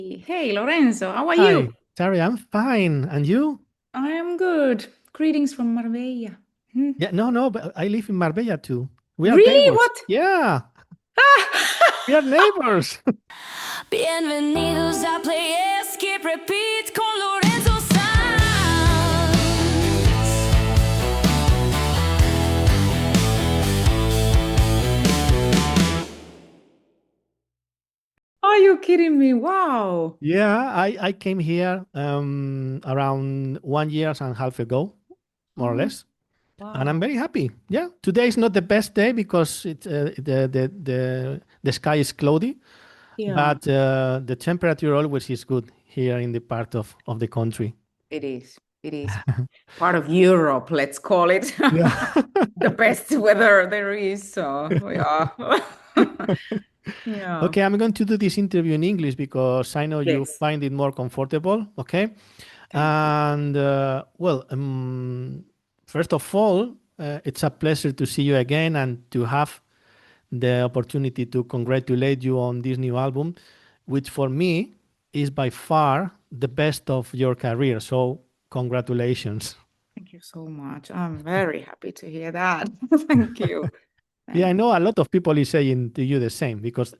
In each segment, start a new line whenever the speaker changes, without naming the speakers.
Hey Lorenzo, how are
Hi,
you?
Tarja, I'm fine. And you?
I am good. Greetings from Marbella. Hmm.
Yeah, no, but I live in Marbella too. We are
Really?
neighbors.
What?
Yeah, we are neighbors.
Bienvenidos a Play Skip Repeat con Lorenzo Sanz.
Are you kidding me? Wow.
Yeah, I came here around 1 year and a half ago, more or
Oh,
less, and I'm
wow.
very happy. Yeah, today is not the best day because the sky is cloudy,
Yeah,
but the temperature always is good here in the part of the country.
it is. It is part of Europe, let's call it.
Yeah.
The best weather there is. So, yeah. Yeah.
Okay, I'm going to do this interview in English because I know you
Yes.
find it more comfortable. Okay.
Thank you.
And first of all, it's a pleasure to see you again and to have the opportunity to congratulate you on this new album, which for me is by far the best of your career. So, congratulations.
Thank you so much. I'm very happy to hear that. Thank you.
Yeah, I
Thank
know a lot of people is saying to you the same because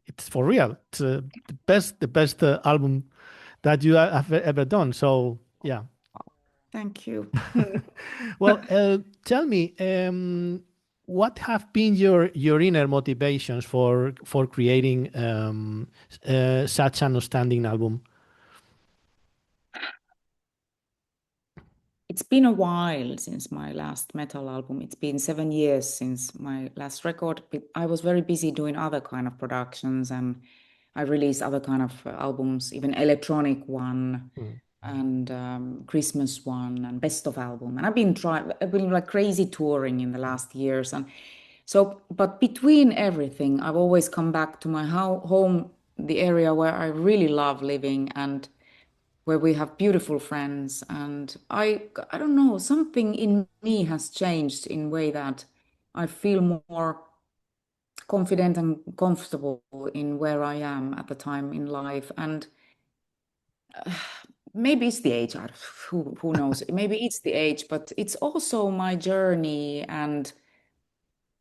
it's for real. It's the best album that you have ever done. So, yeah.
Thank you.
Well, tell me, what have been your inner motivations for creating such an outstanding album?
It's been a while since my last metal album. It's been 7 years since my last record. I was very busy doing other kind of productions, and I released other kind of albums, even electronic one
Mm.
and Christmas one and best of album. And I've been like crazy touring in the last years. And so, but between everything, I've always come back to my home, the area where I really love living and where we have beautiful friends. And I don't know, something in me has changed in way that I feel more confident and comfortable in where I am at the time in life. And maybe it's the age, who knows? Maybe it's the age, but it's also my journey and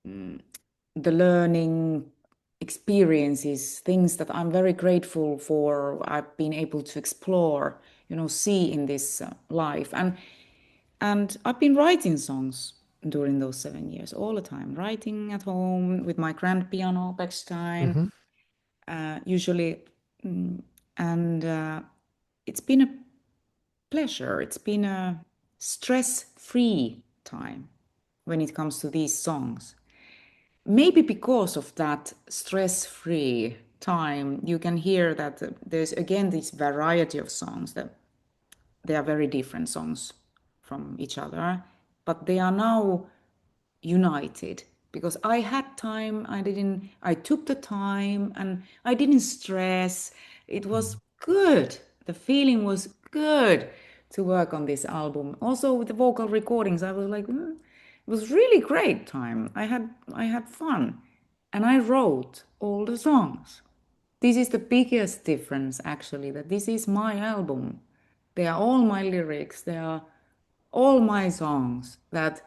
the learning experiences, things that I'm very grateful for. I've been able to explore, see in this life, and I've been writing songs during those 7 years, all the time, writing at home with my grand piano, Bechstein,
Mhm.
usually, mm, and it's been a pleasure. It's been a stress-free time when it comes to these songs. Maybe because of that stress-free time, you can hear that there's again this variety of songs that they are very different songs from each other, but they are now united because I had time. I took the time and I didn't stress. It was good. The feeling was good to work on this album. Also with the vocal recordings, I was like, it was really great time. I had fun and I wrote all the songs. This is the biggest difference actually, that this is my album. They are all my lyrics. They are all my songs that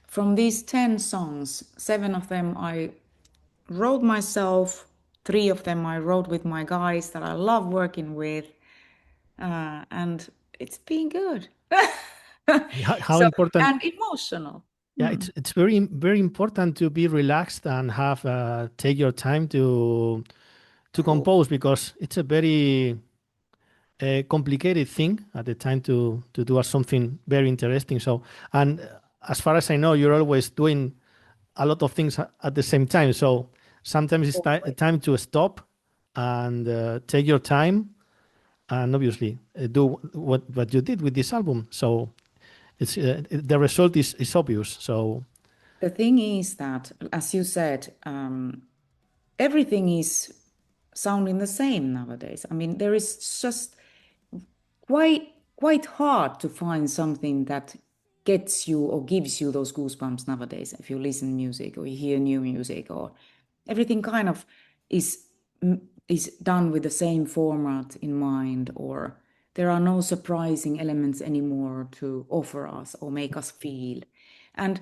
from these 10 songs, 7 of them I wrote myself, 3 of them I wrote with my guys that I love working with, and it's been good.
How
So,
important?
and emotional.
Yeah, it's very important to be relaxed and have take your time to
Cool.
compose because it's a very complicated thing at the time to do something very interesting. So, and as far as I know, you're always doing a lot of things at the same time. So sometimes it's time to stop and take your time and obviously do what you did with this album. So the result is obvious. So
The thing is that, as you said, everything is sounding the same nowadays. I mean, there is just quite hard to find something that gets you or gives you those goosebumps nowadays if you listen music or you hear new music or everything kind of is is done with the same format in mind, or there are no surprising elements anymore to offer us or make us feel. And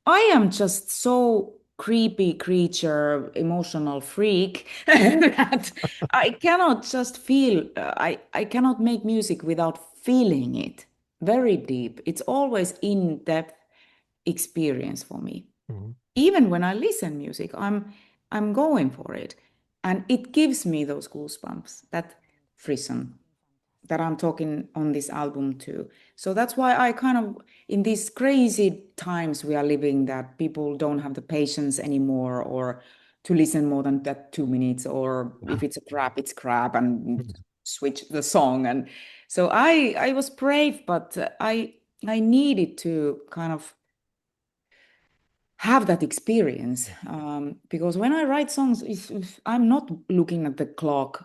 I am just so creepy creature, emotional freak that I cannot just feel, I cannot make music without feeling it very deep. It's always in-depth experience for me.
Mhm.
Even when I listen music, I'm going for it. And it gives me those goosebumps, that frisson that I'm talking on this album too. So that's why I kind of, in these crazy times we are living, that people don't have the patience anymore, or to listen more than that 2 minutes, or if it's a crap, it's crap, and switch the song. And so I was brave, but I needed to kind of have that experience, because when I write songs, if I'm not looking at the clock,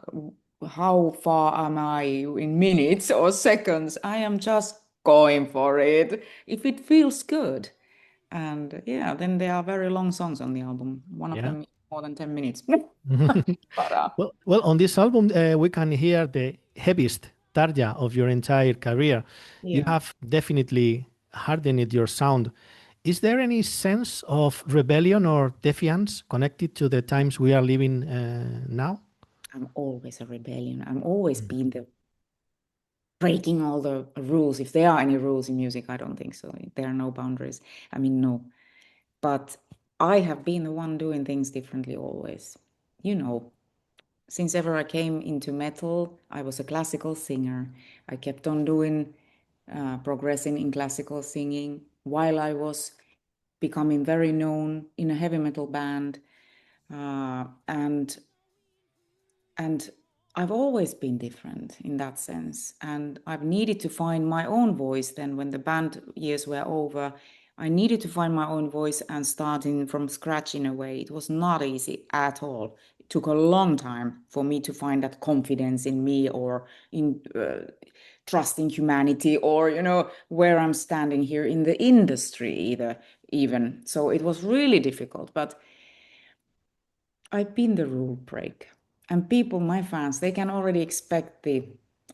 how far am I in minutes or seconds? I am just going for it if it feels good. And yeah, then there are very long songs on the album. One of
Yeah.
them is more than 10 minutes. But
Well, on this album, we can hear the heaviest Tarja of your entire career. You
yeah,
have definitely hardened your sound. Is there any sense of rebellion or defiance connected to the times we are living now?
I'm always a rebellion. I'm always been the breaking all the rules. If there are any rules in music, I don't think so. There are no boundaries. I mean, no. But I have been the one doing things differently always. You know, since ever I came into metal, I was a classical singer. I kept on doing, progressing in classical singing while I was becoming very known in a heavy metal band. And I've always been different in that sense. And I've needed to find my own voice then when the band years were over. I needed to find my own voice and starting from scratch in a way. It was not easy at all. It took a long time for me to find that confidence in me, or in trust in humanity, or, where I'm standing here in the industry either, even. So it was really difficult. But I've been the rule break. And people, my fans, they can already expect the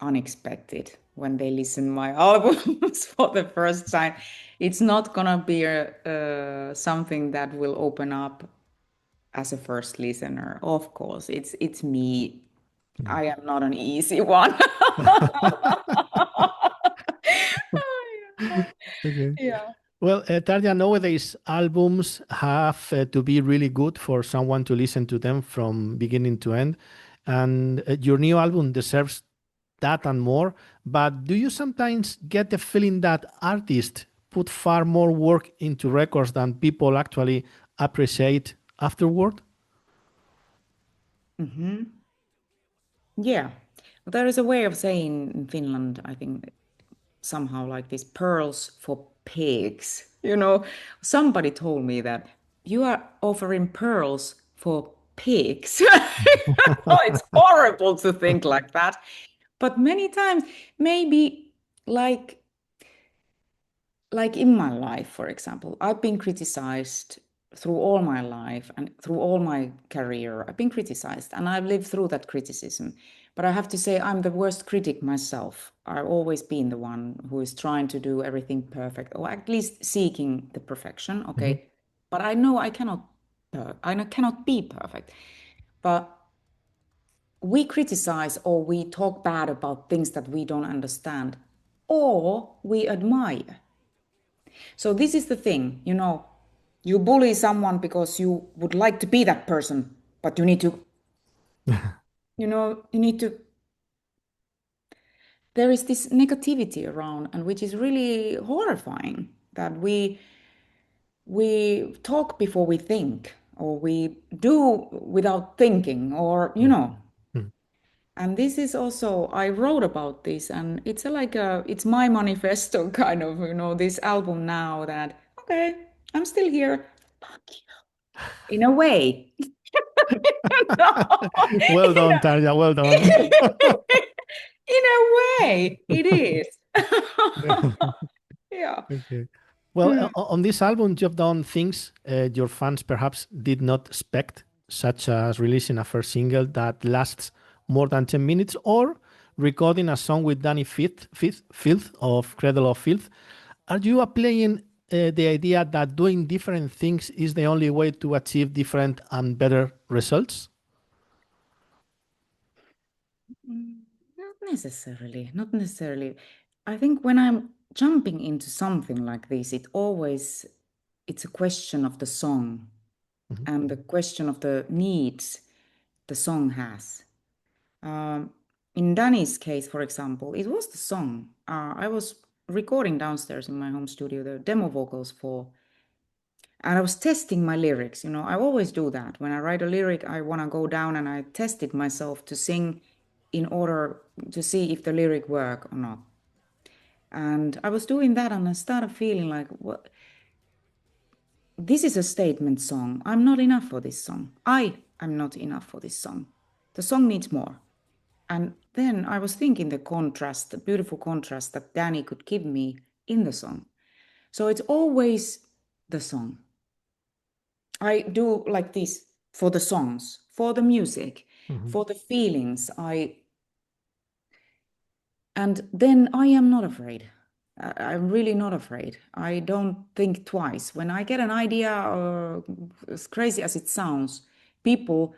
unexpected when they listen my albums for the first time. It's not gonna be something that will open up as a first listener. Of course, it's me. I am not an easy one.
Okay.
Yeah.
Well, Tarja, nowadays albums have to be really good for someone to listen to them from beginning to end. And your new album deserves that and more. But do you sometimes get the feeling that artists put far more work into records than people actually appreciate afterward?
Yeah. There is a way of saying in Finland, I think, somehow like this: pearls for pigs. Somebody told me that you are offering pearls for pigs. It's horrible to think like that. But many times, maybe like in my life, for example, I've been criticized through all my life and through all my career. I've been criticized and I've lived through that criticism. But I have to say, I'm the worst critic myself. I've always been the one who is trying to do everything perfect, or at least seeking the perfection.
Mhm.
Okay. But I know I cannot, be perfect. But we criticize or we talk bad about things that we don't understand, or we admire. So this is the thing, you bully someone because you would like to be that person, but you need to, there is this negativity around, and which is really horrifying, that we talk before we think, or we do without thinking, or
Mm.
and this is also, I wrote about this, and it's it's my manifesto kind of, this album now, that okay, I'm still here. Fuck you. In a way. No.
Well
In
done,
a,
Tarja. Well done.
in a way, it is. Yeah.
Okay. Well,
Hmm.
on this album, you've done things your fans perhaps did not expect. such as releasing a first single that lasts more than 10 minutes or recording a song with Danny Filth of Cradle of Filth. Are you applying the idea that doing different things is the only way to achieve different and better results?
Not necessarily, not necessarily. I think when I'm jumping into something like this, it's a question of the song and the question of the needs the song has. In Danny's case, for example, it was the song. I was recording downstairs in my home studio the demo vocals and I was testing my lyrics. I always do that. When I write a lyric, I want to go down and I test it myself to sing in order to see if the lyric work or not. And I was doing that and I started feeling like, what? This is a statement song. I'm not enough for this song. I am not enough for this song. The song needs more. And then I was thinking the contrast, the beautiful contrast that Danny could give me in the song. So it's always the song. I do like this for the songs, for the music, for the feelings. And then I am not afraid. I'm really not afraid. I don't think twice. When I get an idea, as crazy as it sounds, people,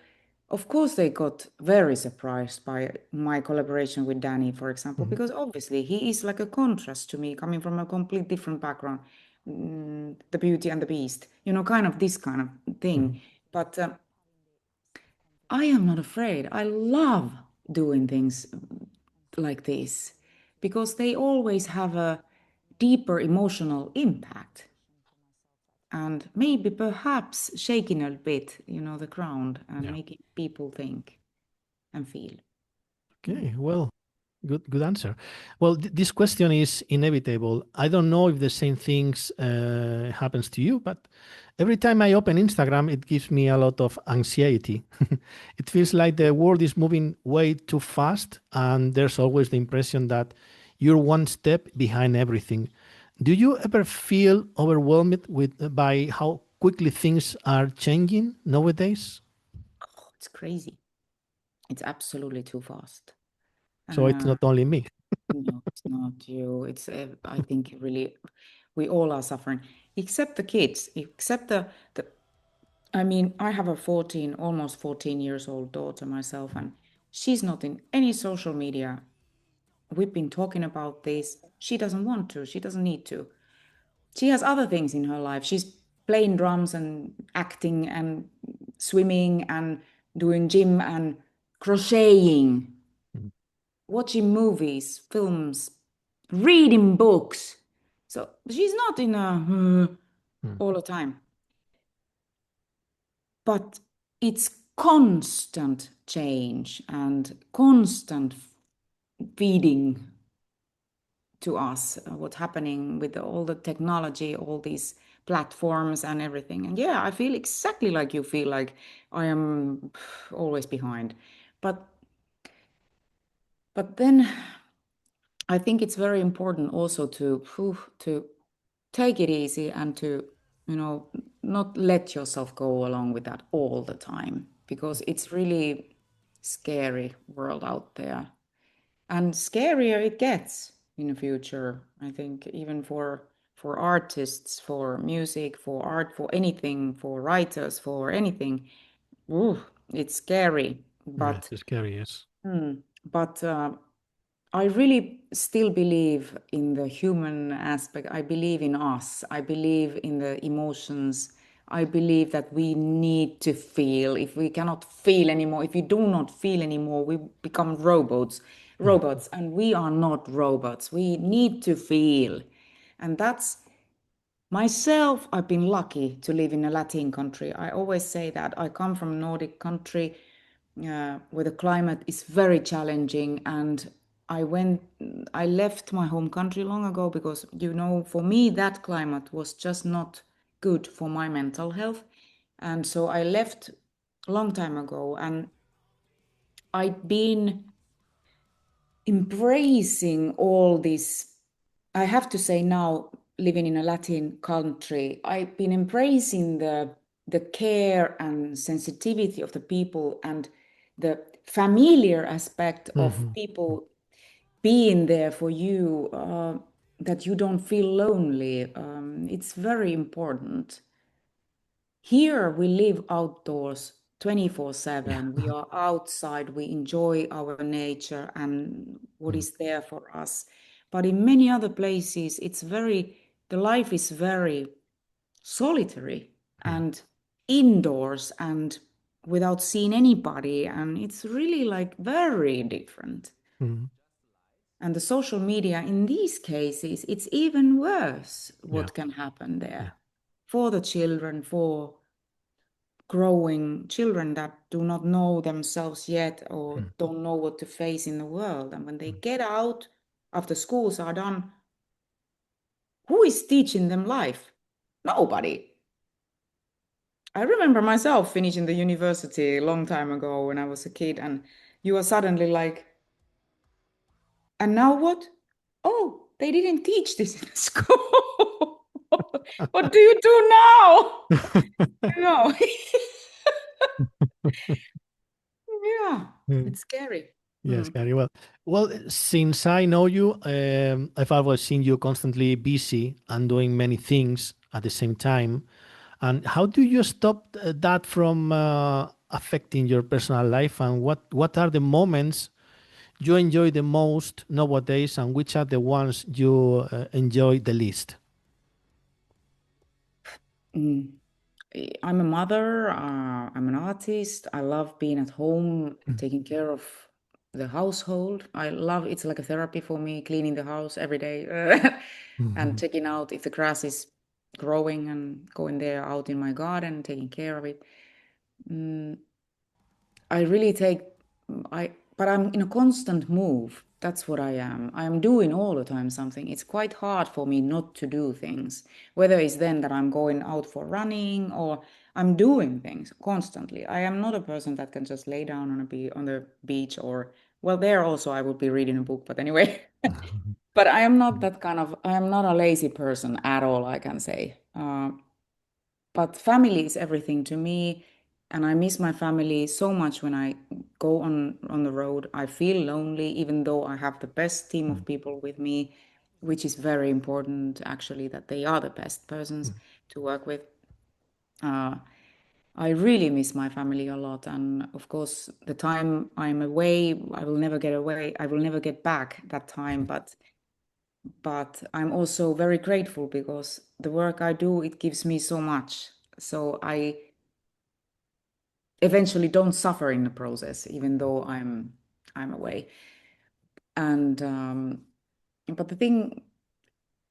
of course, they got very surprised by my collaboration with Danny, for example, because obviously he is like a contrast to me, coming from a complete different background, the Beauty and the Beast, kind of this kind of thing. But I am not afraid. I love doing things like this because they always have a deeper emotional impact and maybe perhaps shaking a bit, the ground and making people think and feel.
Okay, well, good answer. Well, this question is inevitable. I don't know if the same things happens to you, but every time I open Instagram, it gives me a lot of anxiety. It feels like the world is moving way too fast, and there's always the impression that you're one step behind everything. Do you ever feel overwhelmed by how quickly things are changing nowadays?
Oh, it's crazy. It's absolutely too fast.
So it's not only me.
No, it's not you. It's, I think really, we all are suffering, except the kids, except I mean, I have a almost 14 years old daughter myself, and she's not in any social media. We've been talking about this. She doesn't want to. She doesn't need to. She has other things in her life. She's playing drums and acting and swimming and doing gym and crocheting, watching movies, films, reading books. So she's not in a all the time. But it's constant change and constant feeding to us what's happening with all the technology, all these platforms and everything. And yeah, I feel exactly like you feel, like I am always behind. But then I think it's very important also to take it easy and to, not let yourself go along with that all the time, because it's really scary world out there. And scarier it gets in the future, I think, even for artists, for music, for art, for anything, for writers, for anything. Ooh, it's scary.
Yeah,
But
it's scary, yes.
but I really still believe in the human aspect. I believe in us. I believe in the emotions. I believe that we need to feel. If we cannot feel anymore, if we do not feel anymore, we become robots. And we are not robots. We need to feel. And that's myself. I've been lucky to live in a Latin country. I always say that I come from a Nordic country where the climate is very challenging, and I left my home country long ago because, for me, that climate was just not good for my mental health. And so I left a long time ago, and I've been embracing all this. I have to say now, living in a Latin country, I've been embracing the the care and sensitivity of the people and the familiar aspect of people being there for you, that you don't feel lonely. It's very important. Here we live outdoors 24/7. We are outside, we enjoy our nature and what is there for us. But in many other places, the life is very solitary and indoors and without seeing anybody. And it's really like very different. And the social media, in these cases, it's even worse what can happen there for the children, for growing children that do not know themselves yet or don't know what to face in the world. And when they get out after schools are done, who is teaching them life? Nobody. I remember myself finishing the university a long time ago when I was a kid, and you are suddenly like, and now what? Oh, they didn't teach this in school. What do you do now? You know? Yeah, it's scary.
Yes, very well. Well, since I know you, I've always seen you constantly busy and doing many things at the same time. And how do you stop that from affecting your personal life? And what are the moments you enjoy the most nowadays, and which are the ones you enjoy the least?
I'm a mother, I'm an artist. I love being at home, taking care of the household. It's like a therapy for me, cleaning the house every day and checking out if the grass is growing and going there out in my garden, taking care of it. I really but I'm in a constant move. That's what I am. I am doing all the time something. It's quite hard for me not to do things, whether it's then that I'm going out for running or I'm doing things constantly. I am not a person that can just lay down on the beach or, well, there also I would be reading a book, but anyway. But I am not I am not a lazy person at all, I can say. But family is everything to me, and I miss my family so much when I go on the road. I feel lonely, even though I have the best team of people with me, which is very important, actually, that they are the best persons to work with. I really miss my family a lot, and of course, the time I'm away, I will never get away. I will never get back that time, but I'm also very grateful because the work I do, it gives me so much. So I eventually don't suffer in the process, even though I'm away. And but the thing,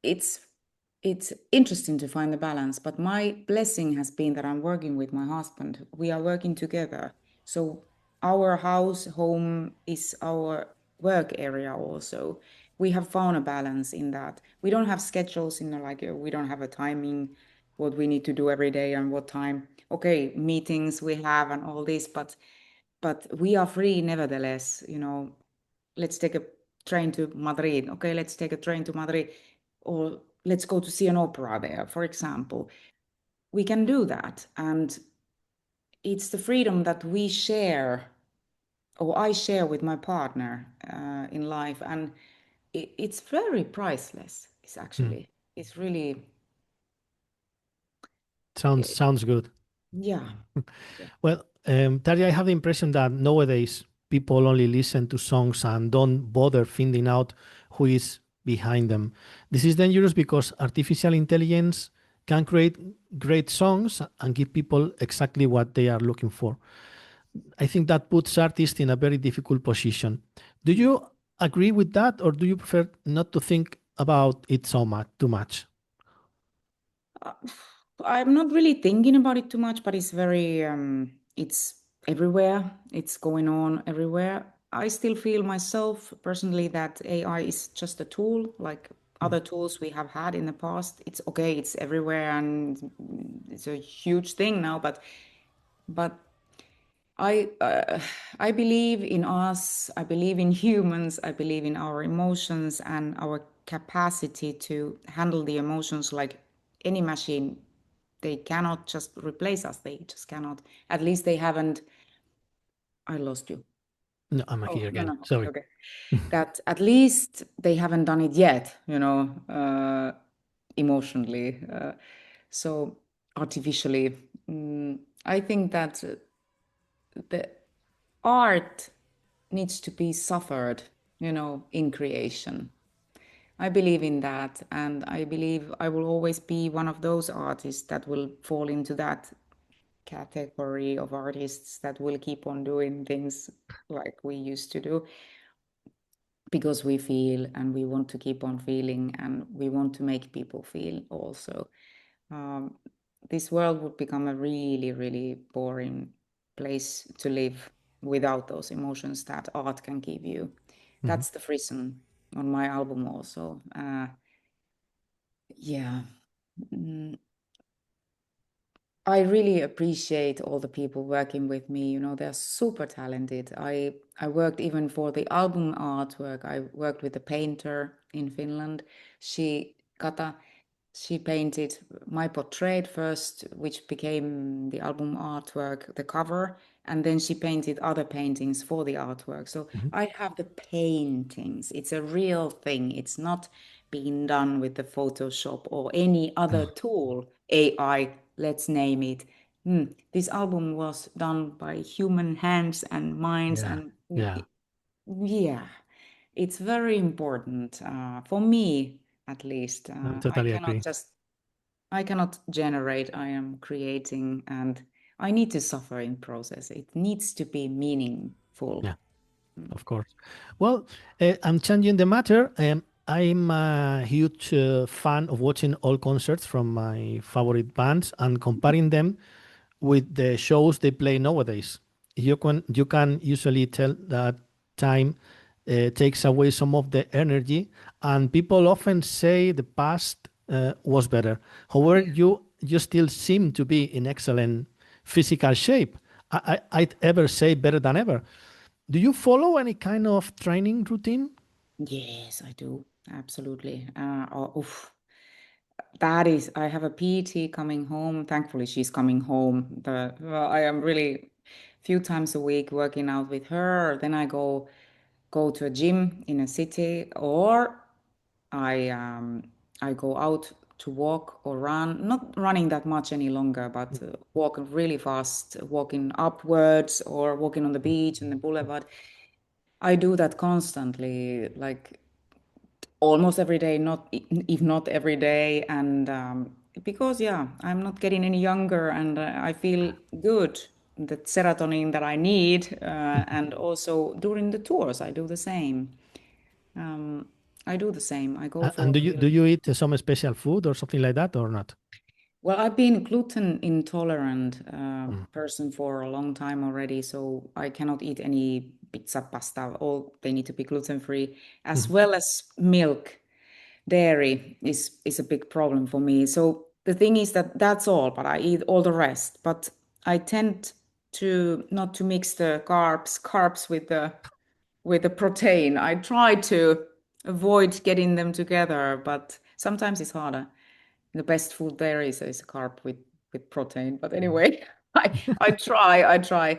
it's interesting to find the balance. But my blessing has been that I'm working with my husband. We are working together. So our home is our work area also. We have found a balance in that. We don't have schedules in like we don't have a timing what we need to do every day and what time. Okay, meetings we have and all this, but we are free nevertheless. Let's take a train to Madrid. Okay, let's take a train to Madrid, or let's go to see an opera there, for example. We can do that. And it's the freedom that we share, or I share with my partner in life. And it's very priceless. It's really,
Sounds good.
yeah.
Well, Tarja, I have the impression that nowadays people only listen to songs and don't bother finding out who is behind them. This is dangerous because artificial intelligence can create great songs and give people exactly what they are looking for. I think that puts artists in a very difficult position. Do you agree with that, or do you prefer not to think about it too much?
I'm not really thinking about it too much, but it's everywhere. It's going on everywhere. I still feel myself personally that AI is just a tool, like other tools we have had in the past. It's okay, it's everywhere and it's a huge thing now, but I believe in us. I believe in humans. I believe in our emotions and our capacity to handle the emotions like any machine they cannot just replace us. They just cannot. At least they haven't. I lost you.
No, I'm
Oh,
here
no,
again.
no.
Sorry.
Okay. That at least they haven't done it yet, emotionally. So artificially, I think that the art needs to be suffered, in creation. I believe in that, and I believe I will always be one of those artists that will fall into that category of artists that will keep on doing things like we used to do because we feel and we want to keep on feeling and we want to make people feel also. This world would become a really, really boring place to live without those emotions that art can give you. That's the reason on my album also. Yeah. I really appreciate all the people working with me. They're super talented. I worked even for the album artwork. I worked with a painter in Finland. Kata, she painted my portrait first, which became the album artwork, the cover, and then she painted other paintings for the artwork. So I have the paintings. It's a real thing. It's not being done with the Photoshop or any other tool, AI, let's name it. This album was done by human hands and minds,
Yeah.
and
Yeah.
yeah, it's very important for me, at least.
I totally agree.
I cannot generate. I am creating, and I need to suffer in process. It needs to be meaningful.
Yeah. Of course. Well, I'm changing the matter. I'm a huge fan of watching all concerts from my favorite bands and comparing them with the shows they play nowadays. You can usually tell that time takes away some of the energy, and people often say the past was better. However, you still seem to be in excellent physical shape. I'd ever say better than ever. Do you follow any kind of training routine?
Yes, I do. Absolutely. That is, I have a PT coming home. Thankfully, she's coming home. I am really few times a week working out with her. Then I go to a gym in a city, or I go out to walk or run. Not running that much any longer, but walking really fast, walking upwards or walking on the beach and the boulevard. I do that constantly, like almost every day, not if not every day, and because I'm not getting any younger, and I feel good, the serotonin that I need, and also during the tours I do the same. um, I do the same. I go
And
for
do
a
you
real.
do you eat some special food or something like that or not?
Well, I've been gluten intolerant person for a long time already, so I cannot eat any pizza, pasta. All they need to be gluten free, as well as milk. Dairy is a big problem for me. So the thing is that that's all, but I eat all the rest. But I tend to not to mix the carbs with the protein. I try to avoid getting them together, but sometimes it's harder. The best food there is a carb with protein. But anyway, I try.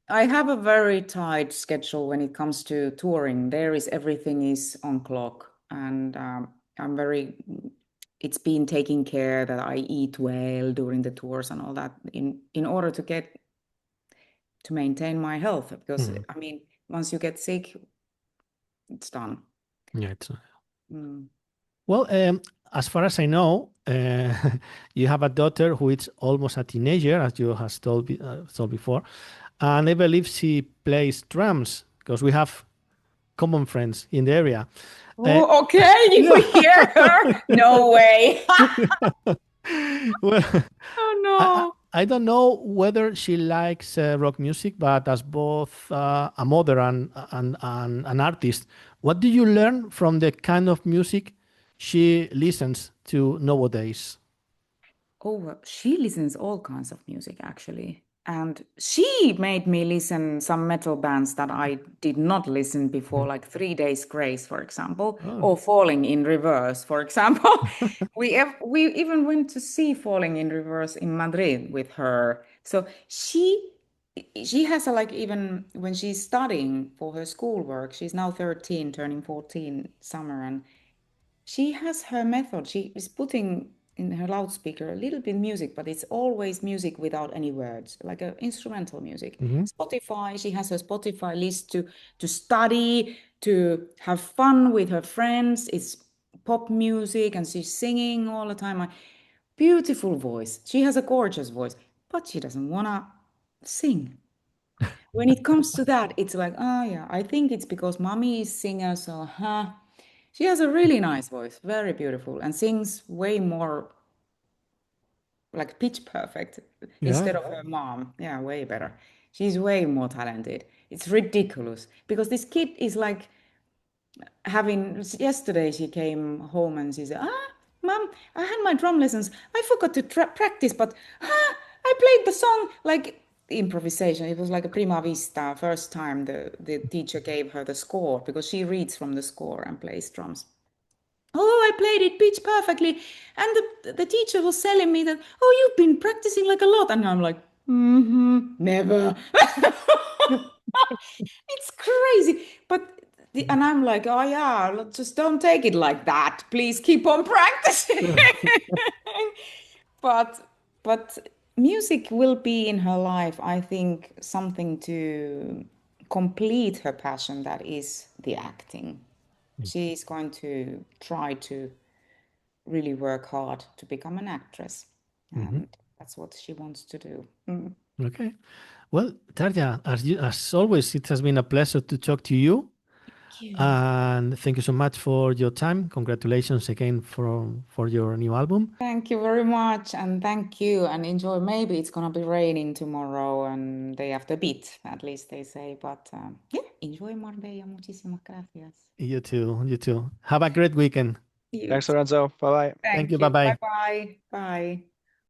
I have a very tight schedule when it comes to touring. Everything is on clock, and I'm very. It's been taking care that I eat well during the tours and all that in order to maintain my health. Because I mean, once you get sick, it's done.
Yeah, it's
Mm.
well. As far as I know, you have a daughter who is almost a teenager, as you have told before, and I believe she plays drums because we have common friends in the area.
Oh, okay. You hear her? No way.
Well,
Oh
I,
no.
I don't know whether she likes rock music, but as both a mother and an artist, what do you learn from the kind of music she listens to nowadays?
Oh, well, she listens all kinds of music actually. And she made me listen some metal bands that I did not listen before, like 3 Days Grace, for example, or Falling in Reverse, for example. We even went to see Falling in Reverse in Madrid with her. So she has a, like, even when she's studying for her schoolwork, she's now 13, turning 14 summer, and she has her method. She is putting in her loudspeaker a little bit music, but it's always music without any words, like a instrumental music. Spotify, she has her Spotify list to study, to have fun with her friends. It's pop music and she's singing all the time. Beautiful voice. She has a gorgeous voice, but she doesn't wanna sing. When it comes to that, it's like, oh yeah, I think it's because mommy is singer, so she has a really nice voice, very beautiful, and sings way more like pitch perfect instead of her mom. Yeah, way better. She's way more talented. It's ridiculous because this kid is like having, yesterday she came home and she said, mom, I had my drum lessons. I forgot to practice, but I played the song like improvisation. It was like a prima vista. First time the teacher gave her the score because she reads from the score and plays drums. Oh, I played it pitch perfectly. And the teacher was telling me that, oh, you've been practicing like a lot. And I'm like, never. It's crazy. But and I'm like, oh yeah, just don't take it like that. Please keep on practicing. But music will be in her life, I think, something to complete her passion, that is the acting. She's going to try to really work hard to become an actress. And that's what she wants to do.
Okay. Well, Tarja, as always, it has been a pleasure to talk to you. And thank you so much for your time. Congratulations again for your new album.
Thank you very much, and thank you, and enjoy. Maybe it's gonna be raining tomorrow and day after bit, at least they say. But yeah, enjoy Marbella. Muchísimas gracias.
You too. You too. Have a great weekend.
You
Thanks,
too.
Lorenzo. Bye bye.
Thank
Thank
you.
you.
Bye-bye.
Bye-bye. Bye.